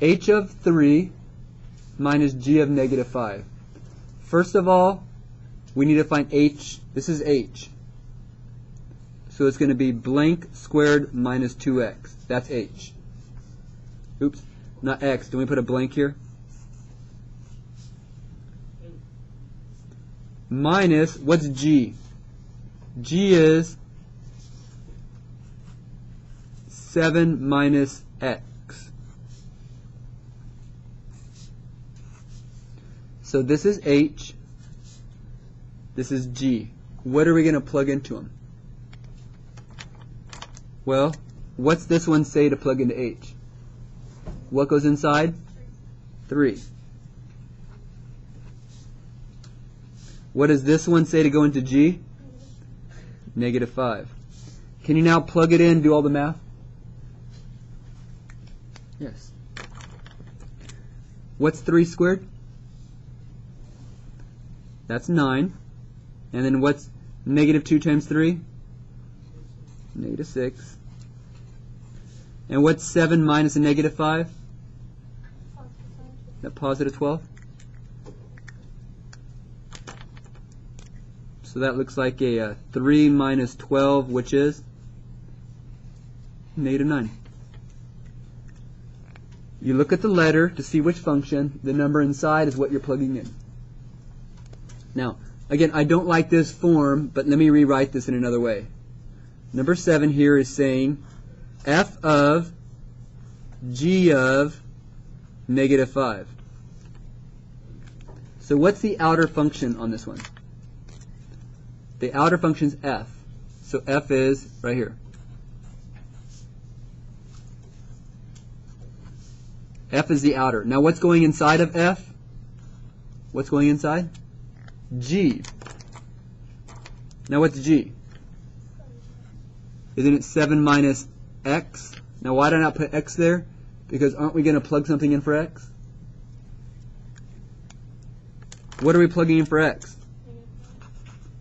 h of 3 minus g of negative 5. First of all, we need to find h. This is h. So it's going to be blank squared minus 2x. That's h. Oops, not x. Do we put a blank here? Minus, what's g? G is 7 minus x. So this is h. This is g. What are we going to plug into them? Well, what's this one say to plug into h? What goes inside? 3. What does this one say to go into g? Negative 5. Can you now plug it in, do all the math? Yes. What's 3 squared? That's 9. And then what's negative 2 times 3? Negative 6. And what's 7 minus a negative 5? That positive 12. So that looks like a 3 minus 12, which is negative 9. You look at the letter to see which function. The number inside is what you're plugging in. Now, again, I don't like this form, but let me rewrite this in another way. Number 7 here is saying f of g of negative 5. So what's the outer function on this one? The outer function is f. So f is right here. F is the outer. Now what's going inside of f? What's going inside? G. Now what's g? Isn't it 7 minus x? Now why did I not put x there? Because aren't we going to plug something in for x? What are we plugging in for x?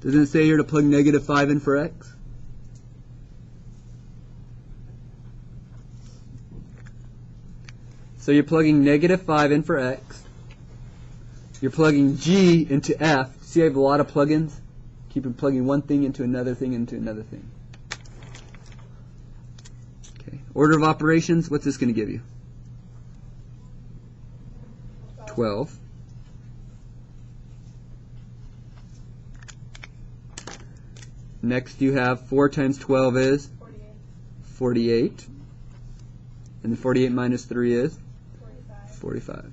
Doesn't it say here to plug negative 5 in for x? So you're plugging negative 5 in for x. You're plugging g into f. See, I have a lot of plugins. Keep plugging one thing into another thing into another thing. Okay. Order of operations, what's this going to give you? 12. Next you have 4 times 12 is? 48. And then 48 minus 3 is? 45.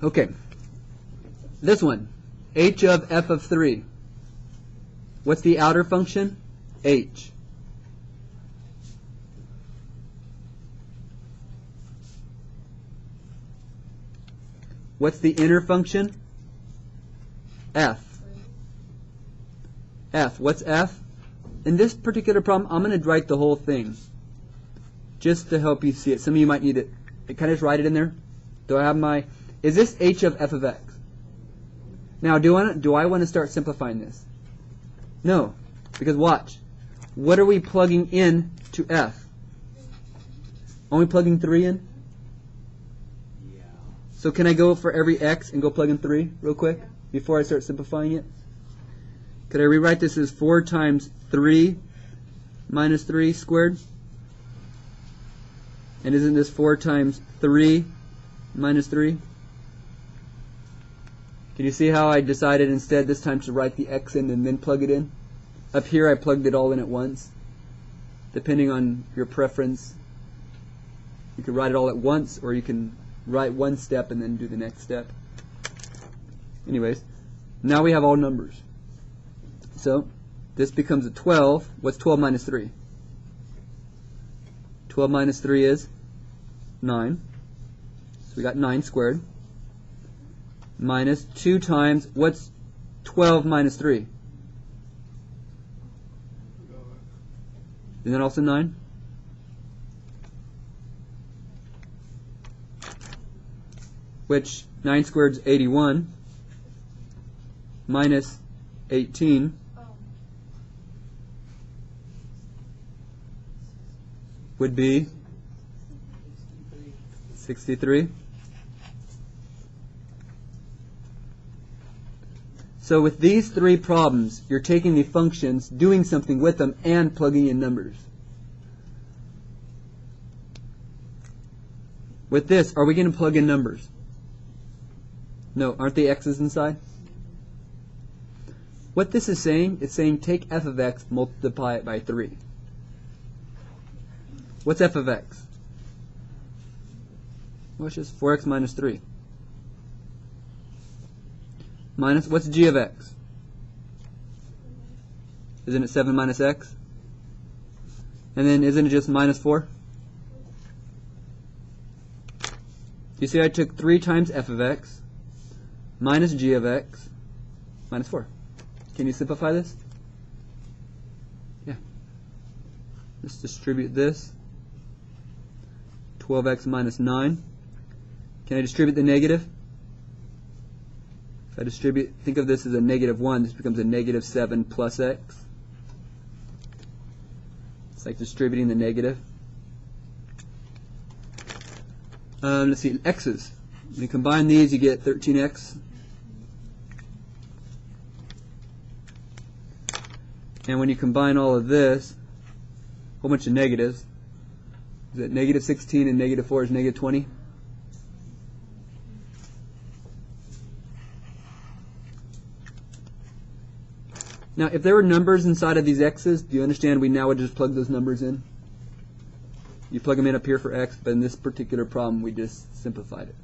Okay. This one, h of f of 3. What's the outer function? H. What's the inner function? F. F. What's F? In this particular problem, I'm going to write the whole thing just to help you see it. Some of you might need it. Can I just write it in there? Do I have my... Is this h of f of x? Now, do I want to start simplifying this? No. Because watch. What are we plugging in to f? Are we plugging 3 in? Yeah. So can I go for every x and go plug in 3 real quick before I start simplifying it? Could I rewrite this as 4 times 3 minus 3 squared? And isn't this 4 times 3 minus 3? Can you see how I decided instead this time to write the x in and then plug it in? Up here I plugged it all in at once. Depending on your preference, you can write it all at once, or you can write one step and then do the next step. Anyways, now we have all numbers. So this becomes a 12. What's 12 minus 3? 12 minus 3 is 9. So we got 9 squared. Minus 2 times, what's 12 minus 3? Isn't that also 9? Which 9 squared is 81. Minus 18. would be 63. So with these three problems, you're taking the functions, doing something with them, and plugging in numbers. With this, are we going to plug in numbers? No, aren't the x's inside? What this is saying, it's saying take f of x, multiply it by 3. What's f of x? Well, it's just 4x minus 3. Minus, what's g of x? Isn't it 7 minus x? And then isn't it just minus 4? You see I took 3 times f of x minus g of x minus 4. Can you simplify this? Yeah. Let's distribute this. 12x minus 9. Can I distribute the negative? If I distribute, think of this as a negative 1, this becomes a negative 7 plus x. It's like distributing the negative. Let's see, x's. When you combine these, you get 13x. And when you combine all of this, a whole bunch of negatives, is it negative 16 and negative 4 is negative 20? Now, if there were numbers inside of these x's, do you understand we now would just plug those numbers in? You plug them in up here for x, but in this particular problem, we just simplified it.